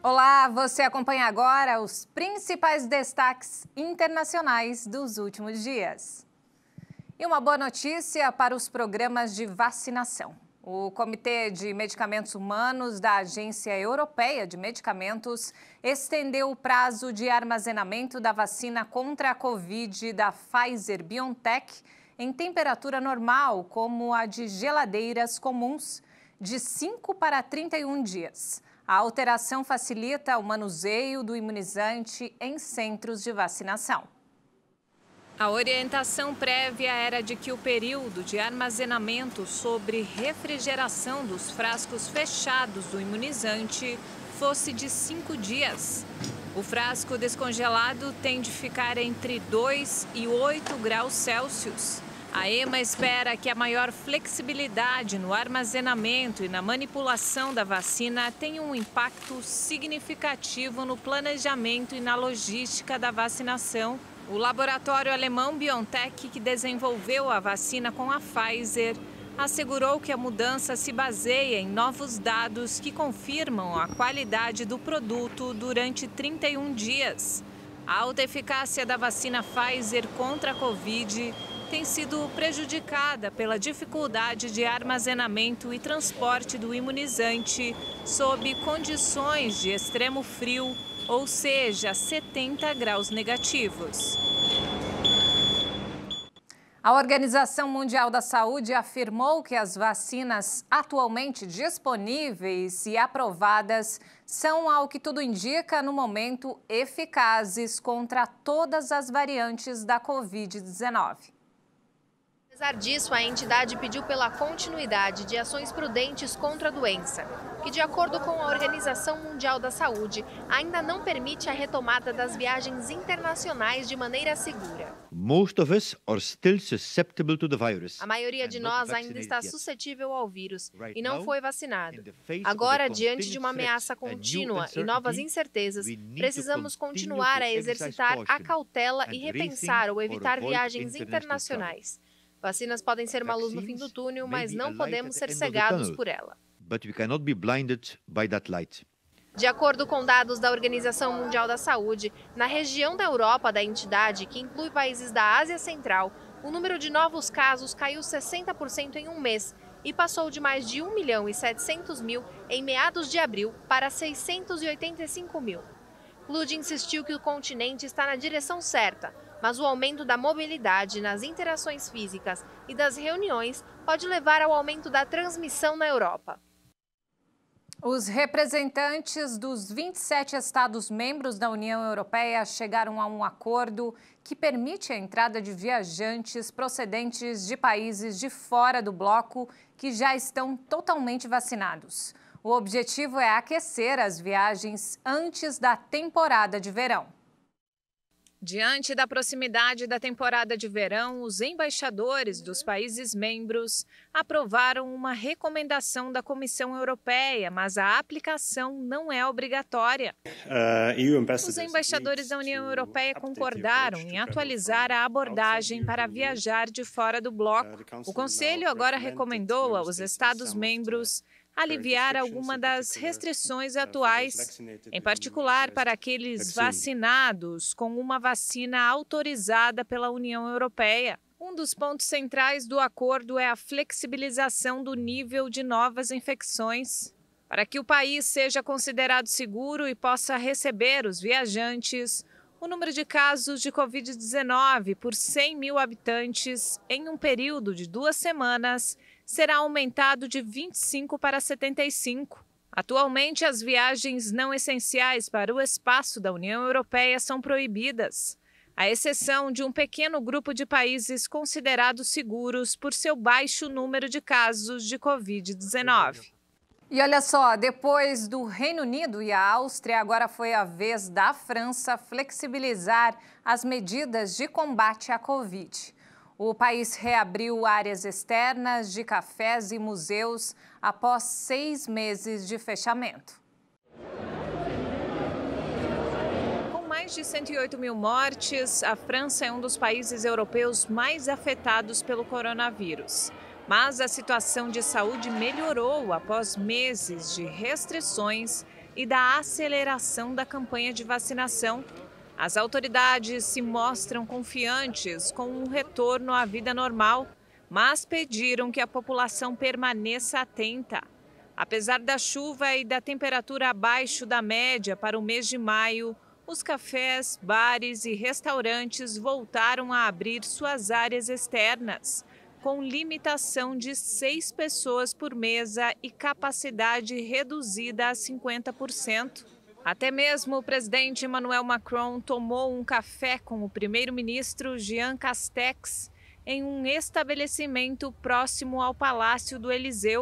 Olá, você acompanha agora os principais destaques internacionais dos últimos dias. E uma boa notícia para os programas de vacinação. O Comitê de Medicamentos Humanos da Agência Europeia de Medicamentos estendeu o prazo de armazenamento da vacina contra a Covid da Pfizer-BioNTech em temperatura normal, como a de geladeiras comuns, de 5 para 31 dias. A alteração facilita o manuseio do imunizante em centros de vacinação. A orientação prévia era de que o período de armazenamento sobre refrigeração dos frascos fechados do imunizante fosse de 5 dias. O frasco descongelado tem de ficar entre 2 e 8 graus Celsius. A EMA espera que a maior flexibilidade no armazenamento e na manipulação da vacina tenha um impacto significativo no planejamento e na logística da vacinação. O laboratório alemão BioNTech, que desenvolveu a vacina com a Pfizer, assegurou que a mudança se baseia em novos dados que confirmam a qualidade do produto durante 31 dias. A alta eficácia da vacina Pfizer contra a Covid tem sido prejudicada pela dificuldade de armazenamento e transporte do imunizante sob condições de extremo frio, ou seja, 70 graus negativos. A Organização Mundial da Saúde afirmou que as vacinas atualmente disponíveis e aprovadas são, ao que tudo indica, no momento, eficazes contra todas as variantes da Covid-19. Apesar disso, a entidade pediu pela continuidade de ações prudentes contra a doença, que, de acordo com a Organização Mundial da Saúde, ainda não permite a retomada das viagens internacionais de maneira segura. A maioria de nós ainda está suscetível ao vírus e não foi vacinado. Agora, diante de uma ameaça contínua e novas incertezas, precisamos continuar a exercitar a cautela e repensar ou evitar viagens internacionais. Vacinas podem ser uma luz no fim do túnel, mas não podemos ser cegados por ela. De acordo com dados da Organização Mundial da Saúde, na região da Europa da entidade, que inclui países da Ásia Central, o número de novos casos caiu 60% em um mês e passou de mais de 1.700.000 em meados de abril para 685.000. Kluge insistiu que o continente está na direção certa, mas o aumento da mobilidade nas interações físicas e das reuniões pode levar ao aumento da transmissão na Europa. Os representantes dos 27 Estados-membros da União Europeia chegaram a um acordo que permite a entrada de viajantes procedentes de países de fora do bloco que já estão totalmente vacinados. O objetivo é aquecer as viagens antes da temporada de verão. Diante da proximidade da temporada de verão, os embaixadores dos países membros aprovaram uma recomendação da Comissão Europeia, mas a aplicação não é obrigatória. Os embaixadores da União Europeia concordaram em atualizar a abordagem para viajar de fora do bloco. O Conselho agora recomendou aos Estados-membros aliviar alguma das restrições atuais, em particular para aqueles vacinados com uma vacina autorizada pela União Europeia. Um dos pontos centrais do acordo é a flexibilização do nível de novas infecções. Para que o país seja considerado seguro e possa receber os viajantes, o número de casos de Covid-19 por 100 mil habitantes em um período de 2 semanas será aumentado de 25 para 75. Atualmente, as viagens não essenciais para o espaço da União Europeia são proibidas, à exceção de um pequeno grupo de países considerados seguros por seu baixo número de casos de Covid-19. E olha só, depois do Reino Unido e a Áustria, agora foi a vez da França flexibilizar as medidas de combate à Covid. O país reabriu áreas externas de cafés e museus após 6 meses de fechamento. Com mais de 108 mil mortes, a França é um dos países europeus mais afetados pelo coronavírus. Mas a situação de saúde melhorou após meses de restrições e da aceleração da campanha de vacinação. As autoridades se mostram confiantes com um retorno à vida normal, mas pediram que a população permaneça atenta. Apesar da chuva e da temperatura abaixo da média para o mês de maio, os cafés, bares e restaurantes voltaram a abrir suas áreas externas, com limitação de 6 pessoas por mesa e capacidade reduzida a 50%. Até mesmo o presidente Emmanuel Macron tomou um café com o primeiro-ministro Jean Castex em um estabelecimento próximo ao Palácio do Élysée.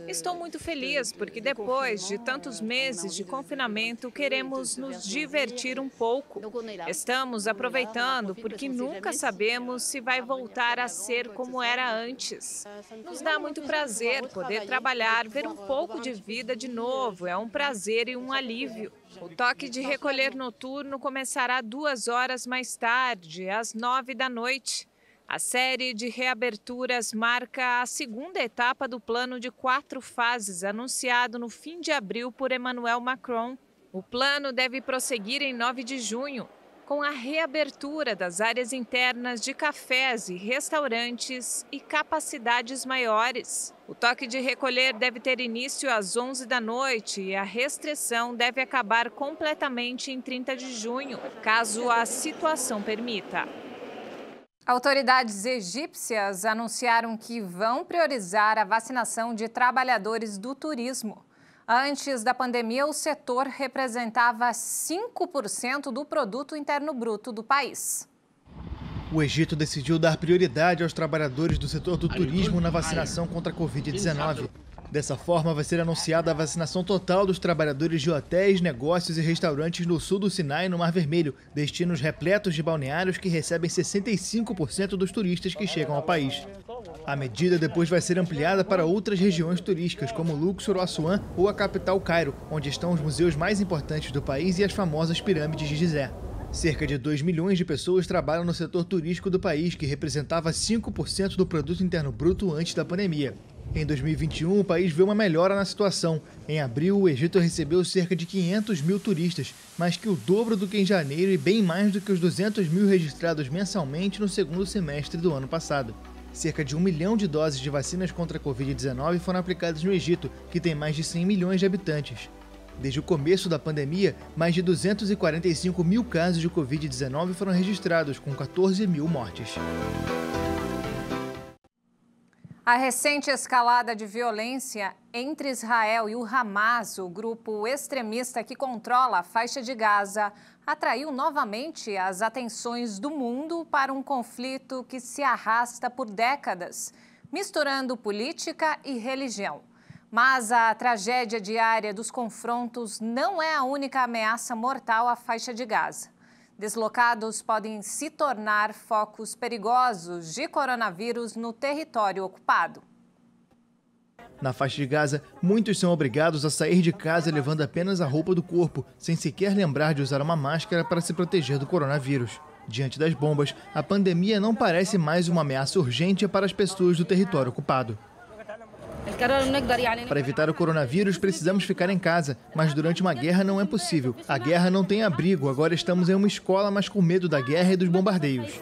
Estou muito feliz porque depois de tantos meses de confinamento queremos nos divertir um pouco. Estamos aproveitando porque nunca sabemos se vai voltar a ser como era antes. Nos dá muito prazer poder trabalhar, ver um pouco de vida de novo. É um prazer e um alívio. O toque de recolher noturno começará 2 horas mais tarde, às 9 da noite. A série de reaberturas marca a segunda etapa do plano de 4 fases anunciado no fim de abril por Emmanuel Macron. O plano deve prosseguir em 9 de junho, com a reabertura das áreas internas de cafés e restaurantes e capacidades maiores. O toque de recolher deve ter início às 11 da noite e a restrição deve acabar completamente em 30 de junho, caso a situação permita. Autoridades egípcias anunciaram que vão priorizar a vacinação de trabalhadores do turismo. Antes da pandemia, o setor representava 5% do produto interno bruto do país. O Egito decidiu dar prioridade aos trabalhadores do setor do turismo na vacinação contra a Covid-19. Dessa forma, vai ser anunciada a vacinação total dos trabalhadores de hotéis, negócios e restaurantes no sul do Sinai e no Mar Vermelho, destinos repletos de balneários que recebem 65% dos turistas que chegam ao país. A medida depois vai ser ampliada para outras regiões turísticas, como Luxor, Assuã ou a capital Cairo, onde estão os museus mais importantes do país e as famosas pirâmides de Gizé. Cerca de 2 milhões de pessoas trabalham no setor turístico do país, que representava 5% do produto interno bruto antes da pandemia. Em 2021, o país viu uma melhora na situação. Em abril, o Egito recebeu cerca de 500 mil turistas, mais que o dobro do que em janeiro e bem mais do que os 200 mil registrados mensalmente no segundo semestre do ano passado. Cerca de 1 milhão de doses de vacinas contra a Covid-19 foram aplicadas no Egito, que tem mais de 100 milhões de habitantes. Desde o começo da pandemia, mais de 245 mil casos de Covid-19 foram registrados, com 14 mil mortes. A recente escalada de violência entre Israel e o Hamas, o grupo extremista que controla a faixa de Gaza, atraiu novamente as atenções do mundo para um conflito que se arrasta por décadas, misturando política e religião. Mas a tragédia diária dos confrontos não é a única ameaça mortal à faixa de Gaza. Deslocados podem se tornar focos perigosos de coronavírus no território ocupado. Na faixa de Gaza, muitos são obrigados a sair de casa levando apenas a roupa do corpo, sem sequer lembrar de usar uma máscara para se proteger do coronavírus. Diante das bombas, a pandemia não parece mais uma ameaça urgente para as pessoas do território ocupado. Para evitar o coronavírus, precisamos ficar em casa, mas durante uma guerra não é possível. A guerra não tem abrigo, agora estamos em uma escola, mas com medo da guerra e dos bombardeios.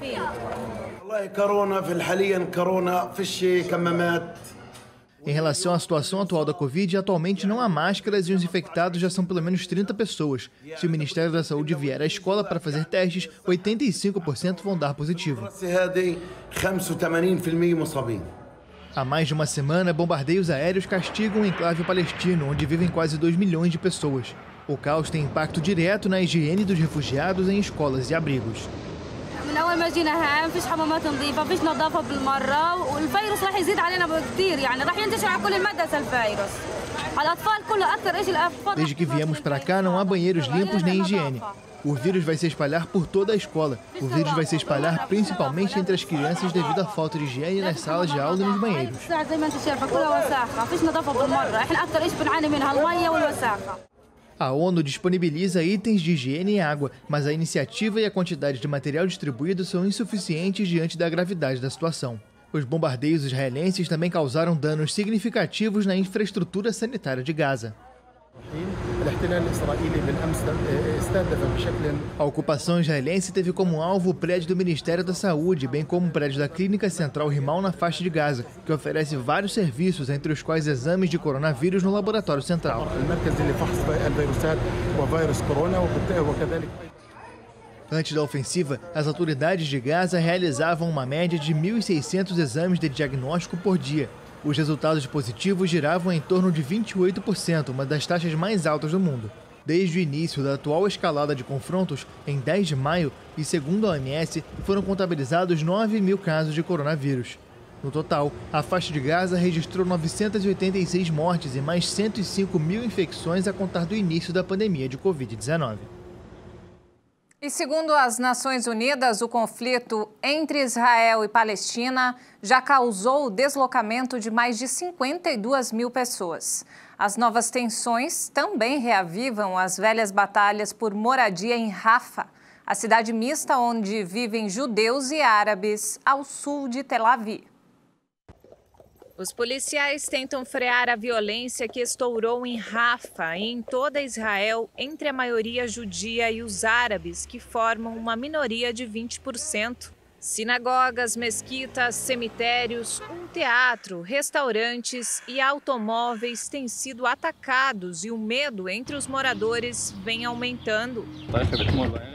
Em relação à situação atual da Covid, atualmente não há máscaras e os infectados já são pelo menos 30 pessoas. Se o Ministério da Saúde vier à escola para fazer testes, 85% vão dar positivo. Há mais de uma semana, bombardeios aéreos castigam o enclave palestino, onde vivem quase 2 milhões de pessoas. O caos tem impacto direto na higiene dos refugiados em escolas e abrigos. Desde que viemos para cá, não há banheiros limpos nem higiene. O vírus vai se espalhar por toda a escola. O vírus vai se espalhar principalmente entre as crianças devido à falta de higiene nas salas de aula e nos banheiros. A ONU disponibiliza itens de higiene e água, mas a iniciativa e a quantidade de material distribuído são insuficientes diante da gravidade da situação. Os bombardeios israelenses também causaram danos significativos na infraestrutura sanitária de Gaza. A ocupação israelense teve como alvo o prédio do Ministério da Saúde, bem como o prédio da Clínica Central Rimal na faixa de Gaza, que oferece vários serviços, entre os quais exames de coronavírus no laboratório central. Antes da ofensiva, as autoridades de Gaza realizavam uma média de 1.600 exames de diagnóstico por dia. Os resultados positivos giravam em torno de 28%, uma das taxas mais altas do mundo. Desde o início da atual escalada de confrontos, em 10 de maio, e segundo a OMS, foram contabilizados 9.000 casos de coronavírus. No total, a faixa de Gaza registrou 986 mortes e mais 105.000 infecções a contar do início da pandemia de Covid-19. E segundo as Nações Unidas, o conflito entre Israel e Palestina já causou o deslocamento de mais de 52.000 pessoas. As novas tensões também reavivam as velhas batalhas por moradia em Rafah, a cidade mista onde vivem judeus e árabes ao sul de Tel Aviv. Os policiais tentam frear a violência que estourou em Rafah e em toda Israel entre a maioria judia e os árabes, que formam uma minoria de 20%. Sinagogas, mesquitas, cemitérios, um teatro, restaurantes e automóveis têm sido atacados e o medo entre os moradores vem aumentando.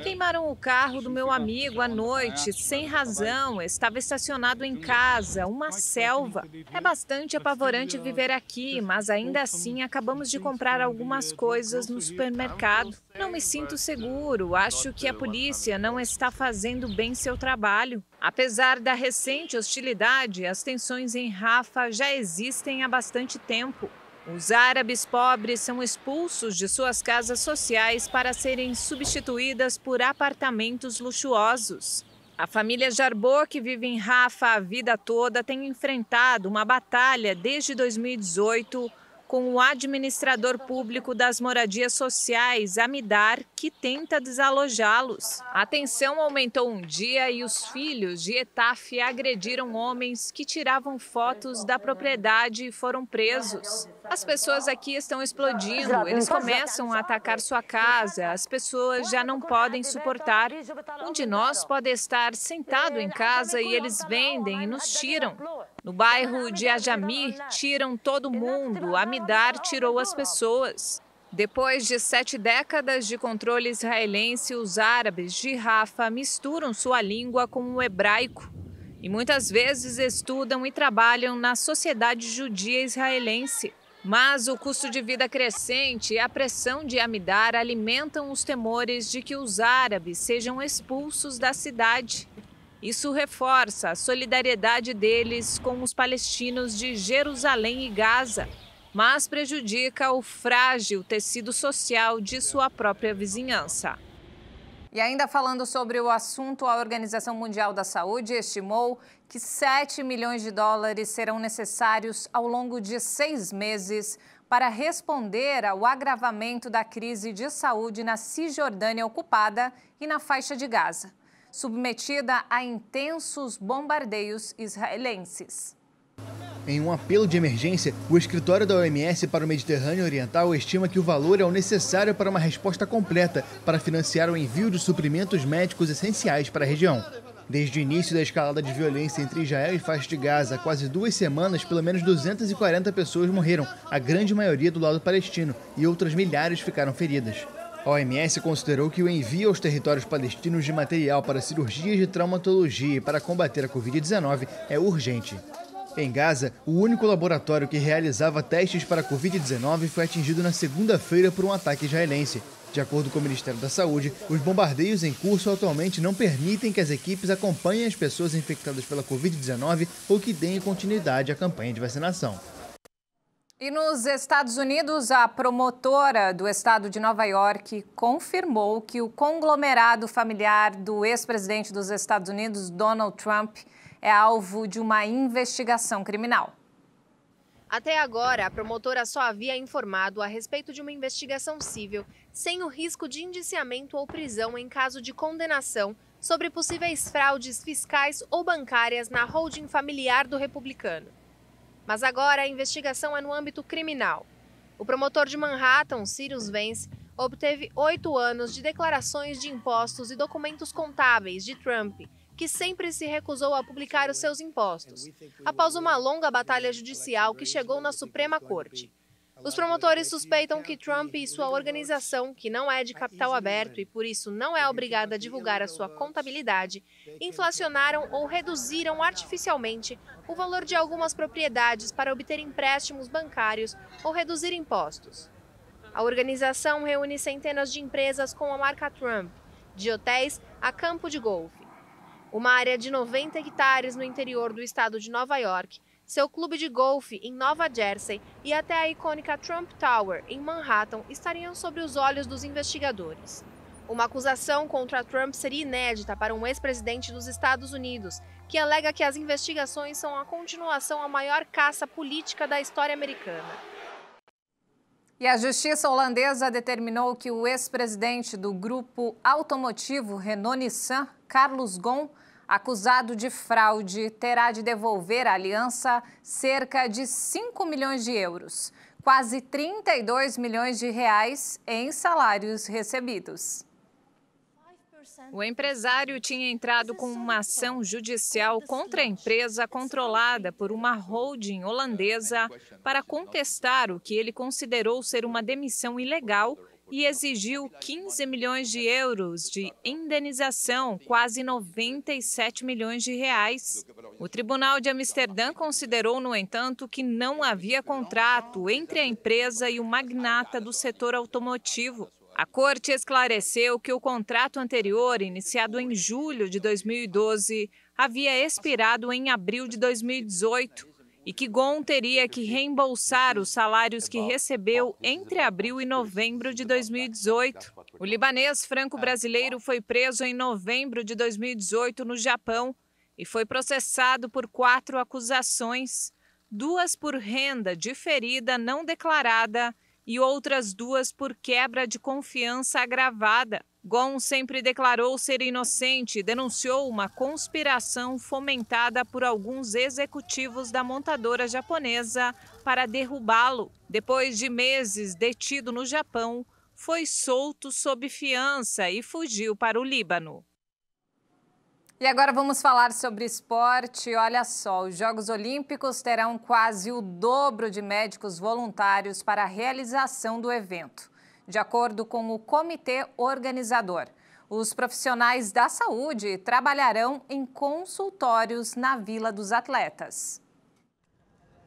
Queimaram o carro do meu amigo à noite, sem razão, estava estacionado em casa, uma selva. É bastante apavorante viver aqui, mas ainda assim acabamos de comprar algumas coisas no supermercado. Não me sinto seguro, acho que a polícia não está fazendo bem seu trabalho. Apesar da recente hostilidade, as tensões em Rafah já existem há bastante tempo. Os árabes pobres são expulsos de suas casas sociais para serem substituídas por apartamentos luxuosos. A família Jarbot, que vive em Rafah a vida toda, tem enfrentado uma batalha desde 2018 com o administrador público das moradias sociais, Amidar, que tenta desalojá-los. A tensão aumentou um dia e os filhos de Etaf agrediram homens que tiravam fotos da propriedade e foram presos. As pessoas aqui estão explodindo, eles começam a atacar sua casa, as pessoas já não podem suportar. Um de nós pode estar sentado em casa e eles vendem e nos tiram. No bairro de Ajami, tiram todo mundo, Amidar tirou as pessoas. Depois de 7 décadas de controle israelense, os árabes de Rafah misturam sua língua com o hebraico e muitas vezes estudam e trabalham na sociedade judia israelense. Mas o custo de vida crescente e a pressão de Amidar alimentam os temores de que os árabes sejam expulsos da cidade. Isso reforça a solidariedade deles com os palestinos de Jerusalém e Gaza, mas prejudica o frágil tecido social de sua própria vizinhança. E ainda falando sobre o assunto, a Organização Mundial da Saúde estimou que 7 milhões de dólares serão necessários ao longo de 6 meses para responder ao agravamento da crise de saúde na Cisjordânia ocupada e na faixa de Gaza, submetida a intensos bombardeios israelenses. Em um apelo de emergência, o escritório da OMS para o Mediterrâneo Oriental estima que o valor é o necessário para uma resposta completa para financiar o envio de suprimentos médicos essenciais para a região. Desde o início da escalada de violência entre Israel e faixa de Gaza, há quase 2 semanas, pelo menos 240 pessoas morreram, a grande maioria do lado palestino, e outras milhares ficaram feridas. A OMS considerou que o envio aos territórios palestinos de material para cirurgias de traumatologia e para combater a Covid-19 é urgente. Em Gaza, o único laboratório que realizava testes para a Covid-19 foi atingido na segunda-feira por um ataque israelense. De acordo com o Ministério da Saúde, os bombardeios em curso atualmente não permitem que as equipes acompanhem as pessoas infectadas pela Covid-19 ou que deem continuidade à campanha de vacinação. E nos Estados Unidos, a promotora do estado de Nova York confirmou que o conglomerado familiar do ex-presidente dos Estados Unidos, Donald Trump, é alvo de uma investigação criminal. Até agora, a promotora só havia informado a respeito de uma investigação civil, sem o risco de indiciamento ou prisão em caso de condenação, sobre possíveis fraudes fiscais ou bancárias na holding familiar do republicano. Mas agora a investigação é no âmbito criminal. O promotor de Manhattan, Cyrus Vance, obteve 8 anos de declarações de impostos e documentos contábeis de Trump, que sempre se recusou a publicar os seus impostos, após uma longa batalha judicial que chegou na Suprema Corte. Os promotores suspeitam que Trump e sua organização, que não é de capital aberto e por isso não é obrigada a divulgar a sua contabilidade, inflacionaram ou reduziram artificialmente o valor de algumas propriedades para obter empréstimos bancários ou reduzir impostos. A organização reúne centenas de empresas com a marca Trump, de hotéis a campo de golfe. Uma área de 90 hectares no interior do estado de Nova York, seu clube de golfe em Nova Jersey e até a icônica Trump Tower em Manhattan estariam sob os olhos dos investigadores. Uma acusação contra Trump seria inédita para um ex-presidente dos Estados Unidos, que alega que as investigações são a continuação à maior caça política da história americana. E a justiça holandesa determinou que o ex-presidente do grupo automotivo Renault-Nissan, Carlos Ghosn, acusado de fraude, terá de devolver à aliança cerca de 5 milhões de euros, quase 32 milhões de reais em salários recebidos. O empresário tinha entrado com uma ação judicial contra a empresa controlada por uma holding holandesa para contestar o que ele considerou ser uma demissão ilegal e exigiu 15 milhões de euros de indenização, quase 97 milhões de reais. O Tribunal de Amsterdã considerou, no entanto, que não havia contrato entre a empresa e o magnata do setor automotivo. A corte esclareceu que o contrato anterior, iniciado em julho de 2012, havia expirado em abril de 2018 e que Ghosn teria que reembolsar os salários que recebeu entre abril e novembro de 2018. O libanês franco-brasileiro foi preso em novembro de 2018 no Japão e foi processado por 4 acusações, 2 por renda diferida não declarada e outras 2 por quebra de confiança agravada. Ghosn sempre declarou ser inocente e denunciou uma conspiração fomentada por alguns executivos da montadora japonesa para derrubá-lo. Depois de meses detido no Japão, foi solto sob fiança e fugiu para o Líbano. E agora vamos falar sobre esporte. Olha só, os Jogos Olímpicos terão quase o dobro de médicos voluntários para a realização do evento. De acordo com o comitê organizador, os profissionais da saúde trabalharão em consultórios na Vila dos Atletas.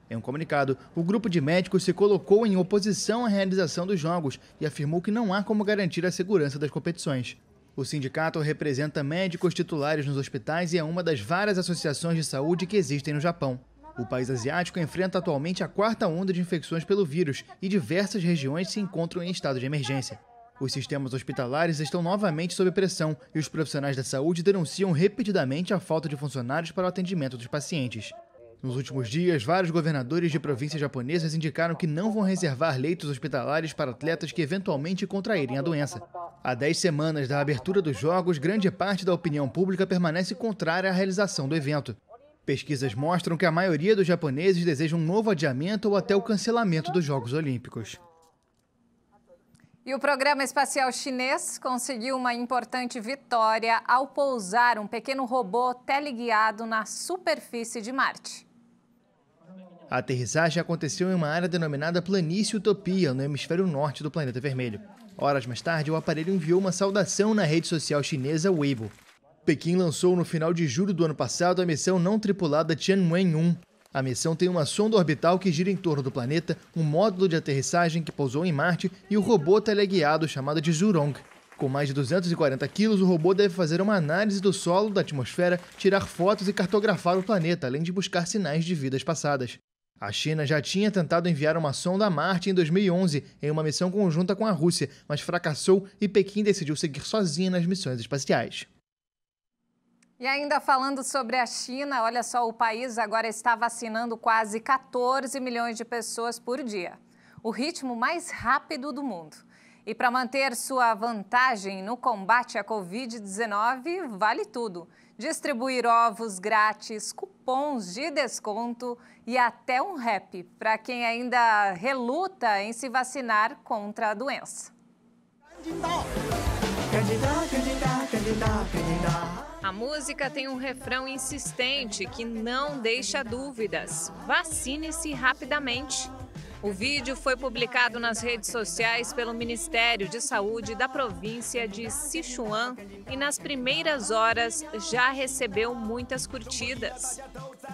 Em um comunicado, o grupo de médicos se colocou em oposição à realização dos Jogos e afirmou que não há como garantir a segurança das competições. O sindicato representa médicos titulares nos hospitais e é uma das várias associações de saúde que existem no Japão. O país asiático enfrenta atualmente a 4ª onda de infecções pelo vírus e diversas regiões se encontram em estado de emergência. Os sistemas hospitalares estão novamente sob pressão e os profissionais da saúde denunciam repetidamente a falta de funcionários para o atendimento dos pacientes. Nos últimos dias, vários governadores de províncias japonesas indicaram que não vão reservar leitos hospitalares para atletas que eventualmente contraírem a doença. Há 10 semanas da abertura dos Jogos, grande parte da opinião pública permanece contrária à realização do evento. Pesquisas mostram que a maioria dos japoneses deseja um novo adiamento ou até o cancelamento dos Jogos Olímpicos. E o programa espacial chinês conseguiu uma importante vitória ao pousar um pequeno robô teleguiado na superfície de Marte. A aterrissagem aconteceu em uma área denominada Planície Utopia, no hemisfério norte do planeta vermelho. Horas mais tarde, o aparelho enviou uma saudação na rede social chinesa Weibo. Pequim lançou no final de julho do ano passado a missão não tripulada Tianwen-1. A missão tem uma sonda orbital que gira em torno do planeta, um módulo de aterrissagem que pousou em Marte e o robô teleguiado chamado de Zhurong. Com mais de 240 quilos, o robô deve fazer uma análise do solo, da atmosfera, tirar fotos e cartografar o planeta, além de buscar sinais de vidas passadas. A China já tinha tentado enviar uma sonda a Marte em 2011, em uma missão conjunta com a Rússia, mas fracassou e Pequim decidiu seguir sozinha nas missões espaciais. E ainda falando sobre a China, olha só, o país agora está vacinando quase 14 milhões de pessoas por dia, o ritmo mais rápido do mundo. E para manter sua vantagem no combate à Covid-19, vale tudo. Distribuir ovos grátis, cupons de desconto e até um rap para quem ainda reluta em se vacinar contra a doença. A música tem um refrão insistente que não deixa dúvidas. Vacine-se rapidamente. O vídeo foi publicado nas redes sociais pelo Ministério de Saúde da província de Sichuan e nas primeiras horas já recebeu muitas curtidas.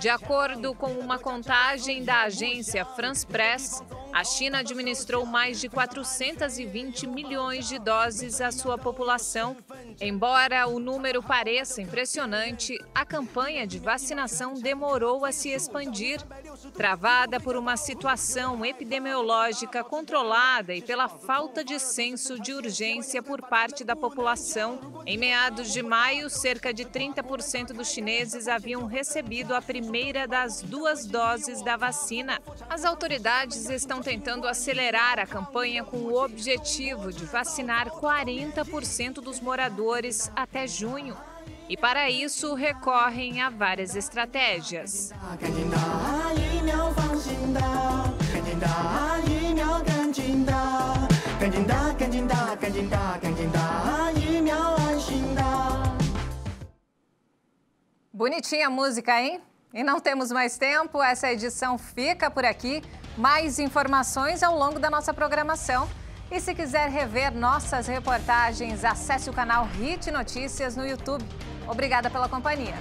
De acordo com uma contagem da agência France Press, a China administrou mais de 420 milhões de doses à sua população. Embora o número pareça impressionante, a campanha de vacinação demorou a se expandir, travada por uma situação epidemiológica controlada e pela falta de senso de urgência por parte da população. Em meados de maio, cerca de 30% dos chineses haviam recebido a primeira das 2 doses da vacina. As autoridades estão tentando acelerar a campanha com o objetivo de vacinar 40% dos moradores até junho. E para isso recorrem a várias estratégias. Bonitinha a música, hein? E não temos mais tempo, essa edição fica por aqui. Mais informações ao longo da nossa programação. E se quiser rever nossas reportagens, acesse o canal Hit Notícias no YouTube. Obrigada pela companhia.